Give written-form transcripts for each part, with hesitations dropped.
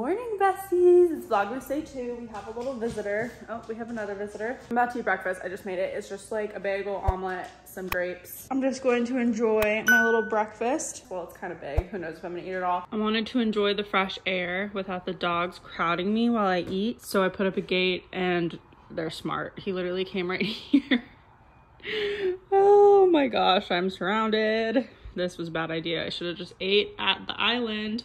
morning, besties. It's Vlogmas day 2. We have a little visitor. Oh, we have another visitor. I'm about to eat breakfast. I just made it. It's just like a bagel, omelet, some grapes. I'm just going to enjoy my little breakfast. Well, it's kind of big. Who knows if I'm gonna eat it all. I wanted to enjoy the fresh air without the dogs crowding me while I eat. So I put up a gate and they're smart. He literally came right here. Oh my gosh, I'm surrounded. This was a bad idea. I should have just ate at the island.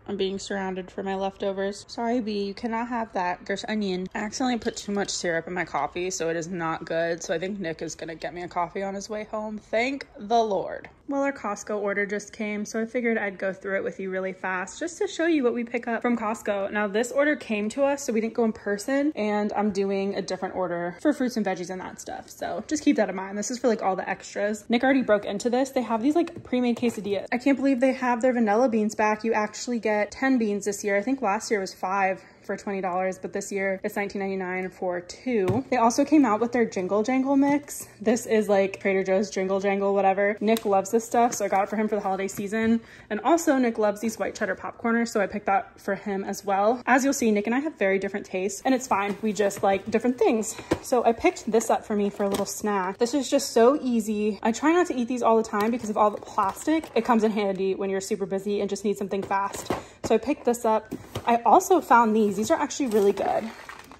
I'm being surrounded for my leftovers. Sorry, B, you cannot have that. There's onion. I accidentally put too much syrup in my coffee, so it is not good. So I think Nick is gonna get me a coffee on his way home. Thank the Lord. Well, our Costco order just came, so I figured I'd go through it with you really fast just to show you what we pick up from Costco. Now, this order came to us, so we didn't go in person, and I'm doing a different order for fruits and veggies and that stuff. So just keep that in mind. This is for like all the extras. Nick already broke into this. They have these like pre-made quesadillas. I can't believe they have their vanilla beans back. You actually get 10 beans this year. I think last year was 5 for $20, but this year it's $19.99 for 2. They also came out with their Jingle Jangle mix. This is like Trader Joe's Jingle Jangle, whatever. Nick loves this stuff, so I got it for him for the holiday season. And also Nick loves these white cheddar popcorners, so I picked that for him as well. As you'll see, Nick and I have very different tastes, and it's fine. We just like different things. So I picked this up for me for a little snack. This is just so easy. I try not to eat these all the time because of all the plastic. It comes in handy when you're super busy and just need something fast. So I picked this up. I also found these. These are actually really good.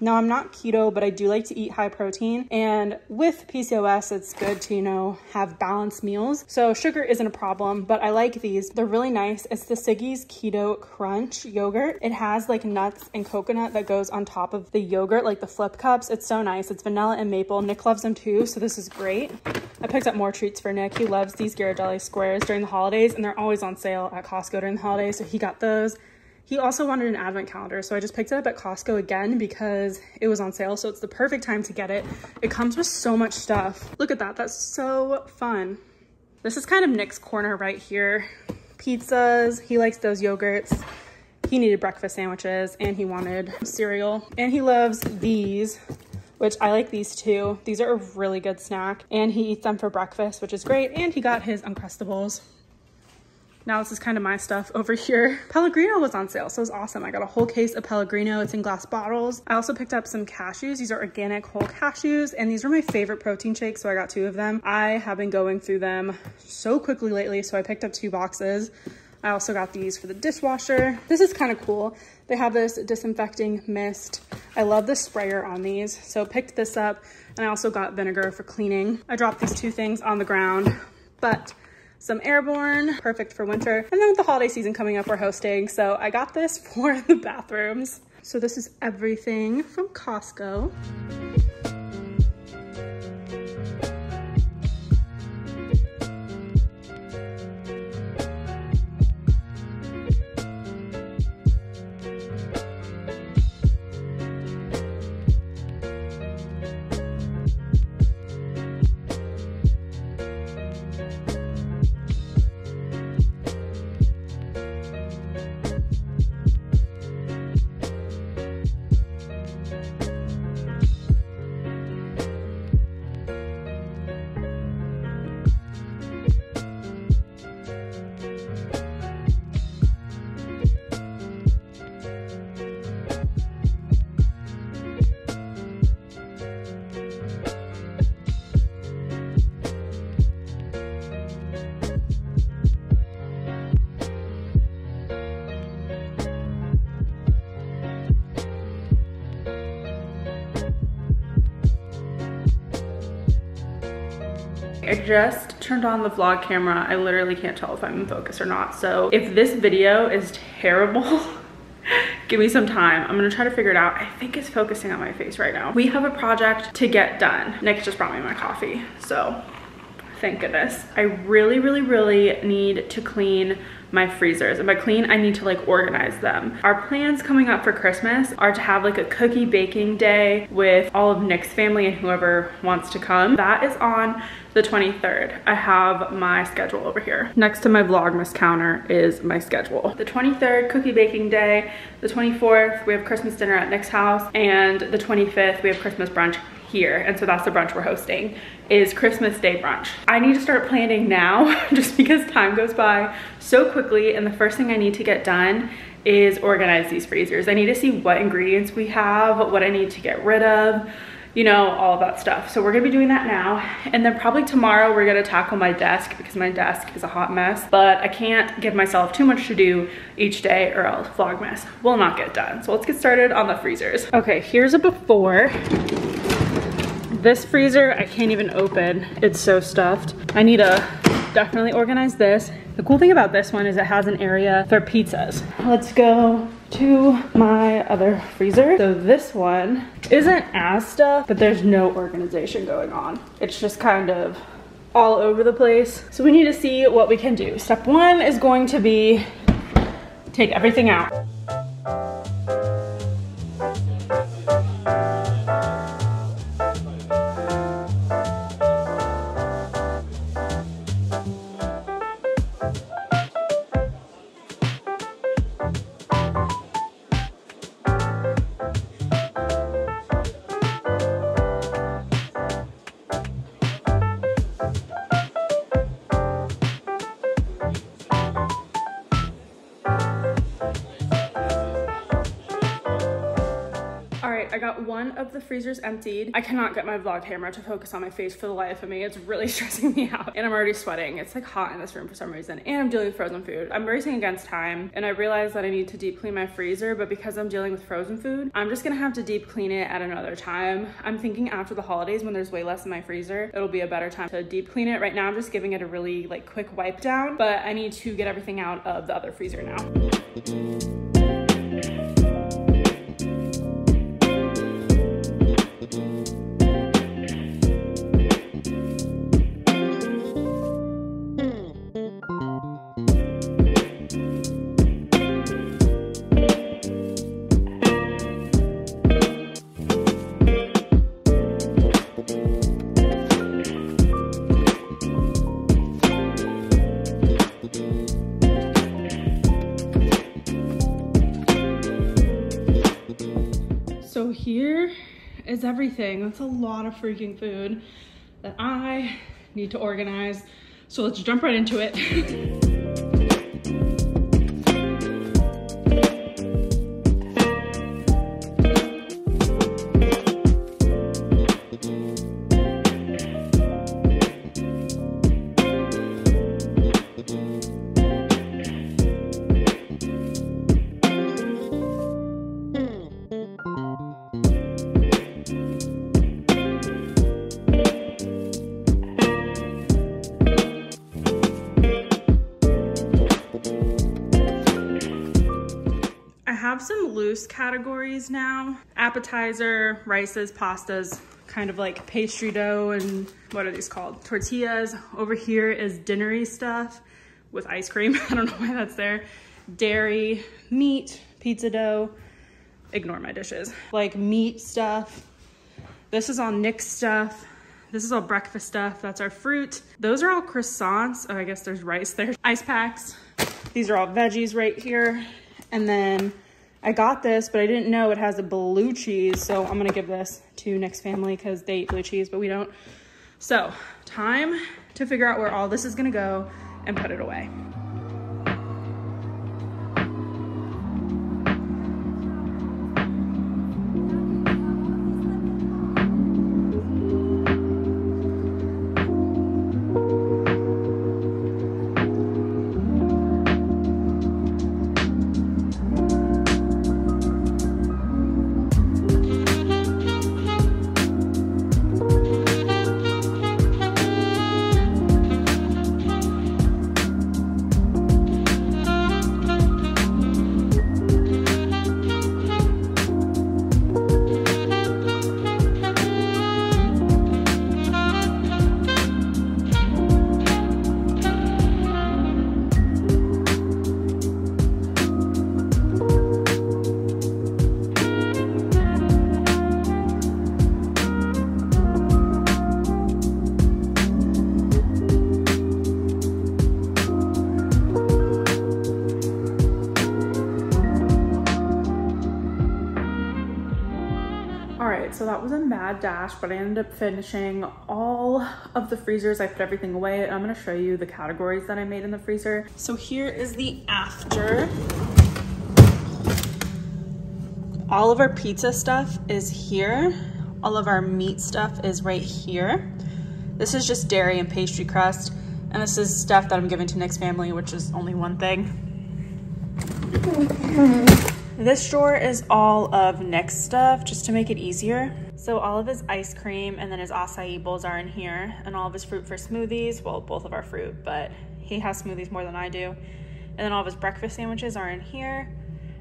Now, I'm not keto, but I do like to eat high protein. And with PCOS, it's good to, you know, have balanced meals. So sugar isn't a problem, but I like these. They're really nice. It's the Siggy's Keto Crunch yogurt. It has like nuts and coconut that goes on top of the yogurt, like the flip cups. It's so nice. It's vanilla and maple. Nick loves them too, so this is great. I picked up more treats for Nick. He loves these Ghirardelli squares during the holidays, and they're always on sale at Costco during the holidays, so he got those. He also wanted an advent calendar, so I just picked it up at Costco again because it was on sale, so it's the perfect time to get it. It comes with so much stuff. Look at that, that's so fun. This is kind of Nick's corner right here. Pizzas, he likes those yogurts. He needed breakfast sandwiches and he wanted cereal. And he loves these, which I like these too. These are a really good snack, and he eats them for breakfast, which is great. And he got his Uncrustables. Now this is kind of my stuff over here. Pellegrino was on sale, so it was awesome. I got a whole case of Pellegrino. It's in glass bottles. I also picked up some cashews. These are organic whole cashews, and these are my favorite protein shakes, so I got 2 of them. I have been going through them so quickly lately, so I picked up 2 boxes. I also got these for the dishwasher. This is kind of cool. They have this disinfecting mist. I love the sprayer on these, so picked this up, and I also got vinegar for cleaning. I dropped these 2 things on the ground, but some Airborne, perfect for winter. And then with the holiday season coming up, we're hosting, so I got this for the bathrooms. So this is everything from Costco. I just turned on the vlog camera. I literally can't tell if I'm in focus or not. So if this video is terrible, give me some time. I'm gonna try to figure it out. I think it's focusing on my face right now. We have a project to get done. Nick just brought me my coffee, so thank goodness. I really need to clean my freezers, and by clean I need to like organize them. Our plans coming up for Christmas are to have like a cookie baking day with all of Nick's family and whoever wants to come. That is on the 23rd. I have my schedule over here. Next to my Vlogmas counter is my schedule. The 23rd, cookie baking day. The 24th, we have Christmas dinner at Nick's house, and the 25th, we have Christmas brunch here, and so that's the brunch we're hosting, is Christmas Day brunch. I need to start planning now just because time goes by so quickly, and the first thing I need to get done is organize these freezers. I need to see what ingredients we have, what I need to get rid of, you know, all of that stuff. So we're gonna be doing that now. And then probably tomorrow we're gonna tackle my desk because my desk is a hot mess, but I can't give myself too much to do each day or else Vlogmas will not get done. So let's get started on the freezers. Okay, here's a before. This freezer, I can't even open. It's so stuffed. I need to definitely organize this. The cool thing about this one is it has an area for pizzas. Let's go to my other freezer. So this one isn't as stuffed, but there's no organization going on. It's just kind of all over the place. So we need to see what we can do. Step one is going to be take everything out. I got one of the freezers emptied. I cannot get my vlog camera to focus on my face for the life of me. It's really stressing me out and I'm already sweating. It's like hot in this room for some reason and I'm dealing with frozen food. I'm racing against time and I realized that I need to deep clean my freezer, but because I'm dealing with frozen food, I'm just gonna have to deep clean it at another time. I'm thinking after the holidays when there's way less in my freezer, it'll be a better time to deep clean it. Right now I'm just giving it a really like quick wipe down, but I need to get everything out of the other freezer now. So here is everything. That's a lot of freaking food that I need to organize. So let's jump right into it. I have some loose categories now. Appetizer, rices, pastas, kind of like pastry dough and what are these called? Tortillas. Over here is dinnery stuff with ice cream. I don't know why that's there. Dairy, meat, pizza dough. Ignore my dishes. Like meat stuff. This is all Nick's stuff. This is all breakfast stuff. That's our fruit. Those are all croissants. Oh, I guess there's rice there. Ice packs. These are all veggies right here. And then I got this, but I didn't know it has a blue cheese. So I'm gonna give this to Nick's family because they eat blue cheese, but we don't. So time to figure out where all this is gonna go and put it away. right, so that was a mad dash, but I ended up finishing all of the freezers. I put everything away, and I'm gonna show you the categories that I made in the freezer. So here is the after. All of our pizza stuff is here. All of our meat stuff is right here. This is just dairy and pastry crust. And this is stuff that I'm giving to Nick's family, which is only one thing. This drawer is all of Nick's stuff, just to make it easier. So all of his ice cream and then his acai bowls are in here, and all of his fruit for smoothies. Well, both of our fruit, but he has smoothies more than I do. And then all of his breakfast sandwiches are in here.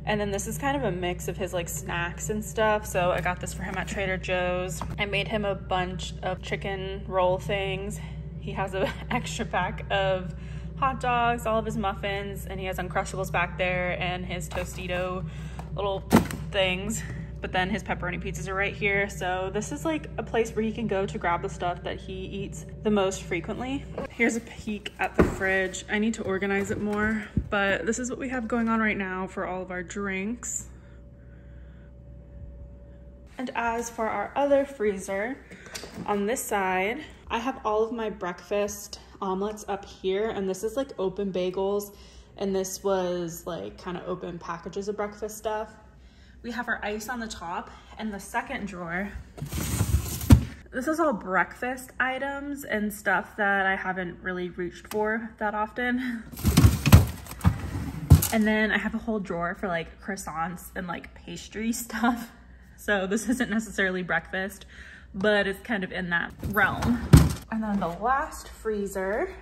And then this is kind of a mix of his like snacks and stuff. So I got this for him at Trader Joe's. I made him a bunch of chicken roll things. He has an extra pack of hot dogs, all of his muffins, and he has Uncrustables back there and his Tostito little things. But then his pepperoni pizzas are right here. So this is like a place where he can go to grab the stuff that he eats the most frequently. Here's a peek at the fridge. I need to organize it more, but this is what we have going on right now for all of our drinks. And as for our other freezer, on this side, I have all of my breakfast omelets up here, and this is like open bagels, and this was like kind of open packages of breakfast stuff. We have our ice on the top, and the second drawer, this is all breakfast items and stuff that I haven't really reached for that often. And then I have a whole drawer for like croissants and like pastry stuff. So this isn't necessarily breakfast, but it's kind of in that realm. And then the last freezer,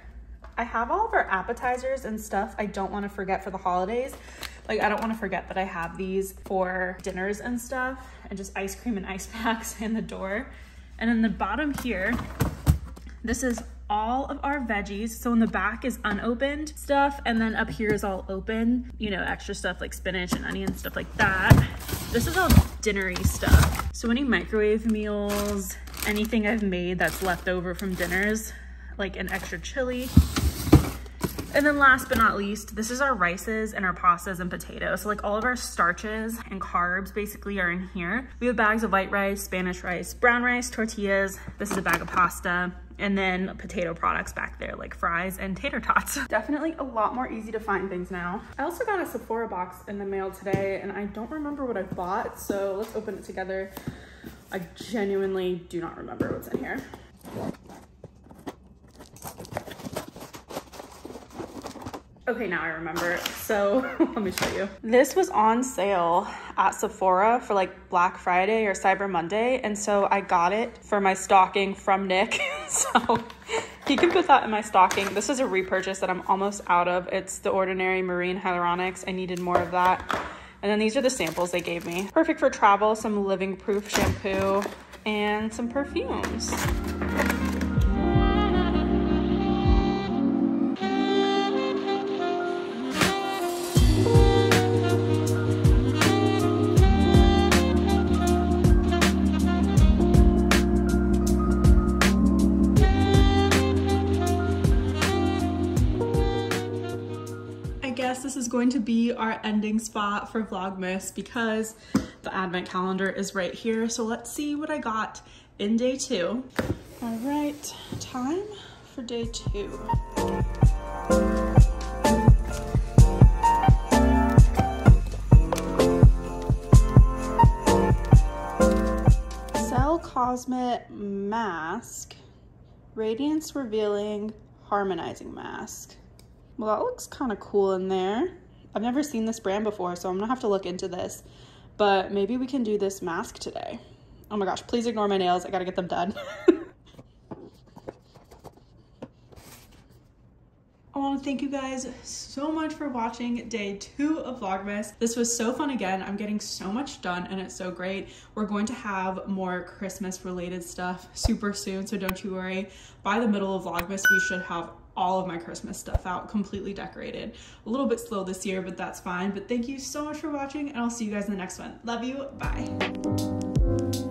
I have all of our appetizers and stuff I don't want to forget for the holidays. Like I don't want to forget that I have these for dinners and stuff, and just ice cream and ice packs in the door. And in the bottom here, this is all of our veggies. So in the back is unopened stuff, and then up here is all open, you know, extra stuff like spinach and onions, stuff like that. This is all dinnery stuff. So any microwave meals, anything I've made that's left over from dinners, like an extra chili. And then last but not least, this is our rices and our pastas and potatoes. So like all of our starches and carbs basically are in here. We have bags of white rice, Spanish rice, brown rice, tortillas. This is a bag of pasta. And then potato products back there like fries and tater tots. Definitely a lot more easy to find things now. I also got a Sephora box in the mail today, and I don't remember what I bought. So let's open it together. I genuinely do not remember what's in here. Okay, now I remember. So let me show you. This was on sale at Sephora for like Black Friday or Cyber Monday. And so I got it for my stocking from Nick. So he can put that in my stocking. This is a repurchase that I'm almost out of. It's the Ordinary Marine Hyaluronics. I needed more of that. And then these are the samples they gave me. Perfect for travel, some living proof shampoo and some perfumes. This is going to be our ending spot for Vlogmas because the advent calendar is right here. So let's see what I got in day 2. All right, time for day 2. Cell Cosmet Mask, Radiance Revealing Harmonizing Mask. Well, that looks kind of cool in there. I've never seen this brand before, so I'm gonna have to look into this. But maybe we can do this mask today. Oh my gosh, please ignore my nails. I gotta get them done. I want to thank you guys so much for watching day 2 of Vlogmas. This was so fun again. I'm getting so much done and it's so great. We're going to have more Christmas related stuff super soon, so don't you worry. By the middle of Vlogmas, we should have all of my Christmas stuff out, completely decorated. A little bit slow this year, but that's fine. But thank you so much for watching, and I'll see you guys in the next one. Love you. Bye.